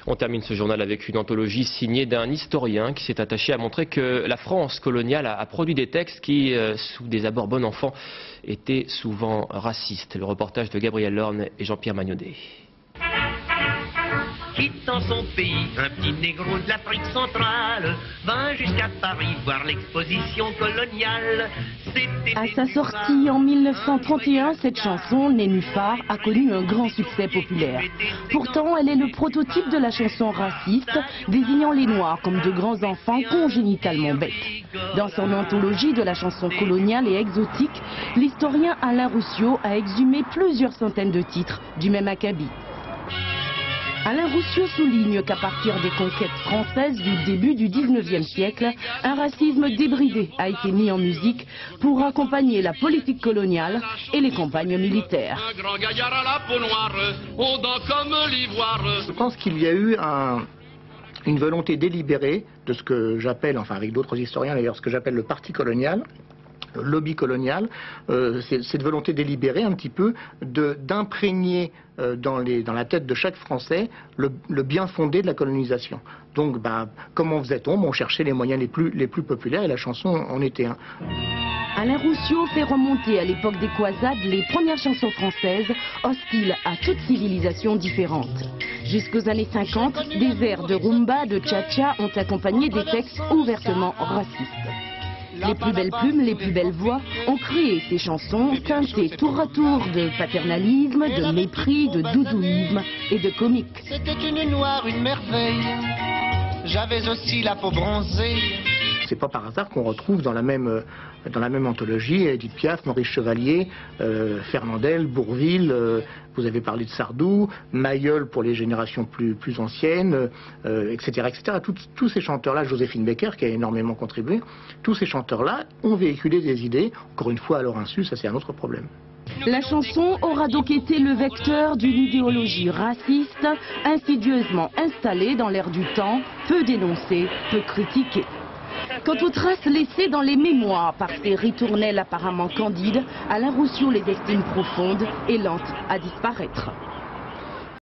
On termine ce journal avec une anthologie signée d'un historien qui s'est attaché à montrer que la France coloniale a produit des textes qui, sous des abords bon enfant, étaient souvent racistes. Le reportage de Gabriel Lorne et Jean-Pierre Magnaudet. Quittant son pays, un petit négro de l'Afrique centrale vint jusqu'à Paris voir l'exposition coloniale. À sa sortie en 1931, cette chanson, Nénuphar, a connu un grand succès populaire. Pourtant, elle est le prototype de la chanson raciste, désignant les Noirs comme de grands enfants congénitalement bêtes. Dans son anthologie de la chanson coloniale et exotique, l'historien Alain Roussiot a exhumé plusieurs centaines de titres du même acabit. Alain Roussiot souligne qu'à partir des conquêtes françaises du début du 19e siècle, un racisme débridé a été mis en musique pour accompagner la politique coloniale et les campagnes militaires. Un grand gaillard à la peau noire, aux dents comme l'ivoire. Je pense qu'il y a eu une volonté délibérée de ce que j'appelle, enfin avec d'autres historiens d'ailleurs, ce que j'appelle le parti colonial, le lobby colonial, cette volonté délibérée un petit peu d'imprégner dans la tête de chaque Français le bien fondé de la colonisation. Donc comment faisait-on? On cherchait les moyens les plus populaires et la chanson en était un. Alain Roussiot fait remonter à l'époque des croisades les premières chansons françaises hostiles à toute civilisation différente. Jusqu'aux années 50, des airs de rumba, de cha-cha ont accompagné des textes ouvertement racistes. Les plus belles plumes, les plus belles voix ont créé ces chansons teintées tour à tour de paternalisme, de mépris, de doudouisme et de comique. C'était une noire, une merveille. J'avais aussi la peau bronzée. C'est pas par hasard qu'on retrouve dans la même anthologie Édith Piaf, Maurice Chevalier, Fernandel, Bourvil, vous avez parlé de Sardou, Mayol pour les générations plus anciennes, etc. etc. Tous ces chanteurs-là, Joséphine Baker qui a énormément contribué, tous ces chanteurs-là ont véhiculé des idées, encore une fois à leur insu, ça c'est un autre problème. La chanson aura donc été le vecteur d'une idéologie raciste, insidieusement installée dans l'air du temps, peu dénoncée, peu critiquée. Quant aux traces laissées dans les mémoires par ces ritournelles apparemment candides, Alain Roussiot les estime profondes et lentes à disparaître.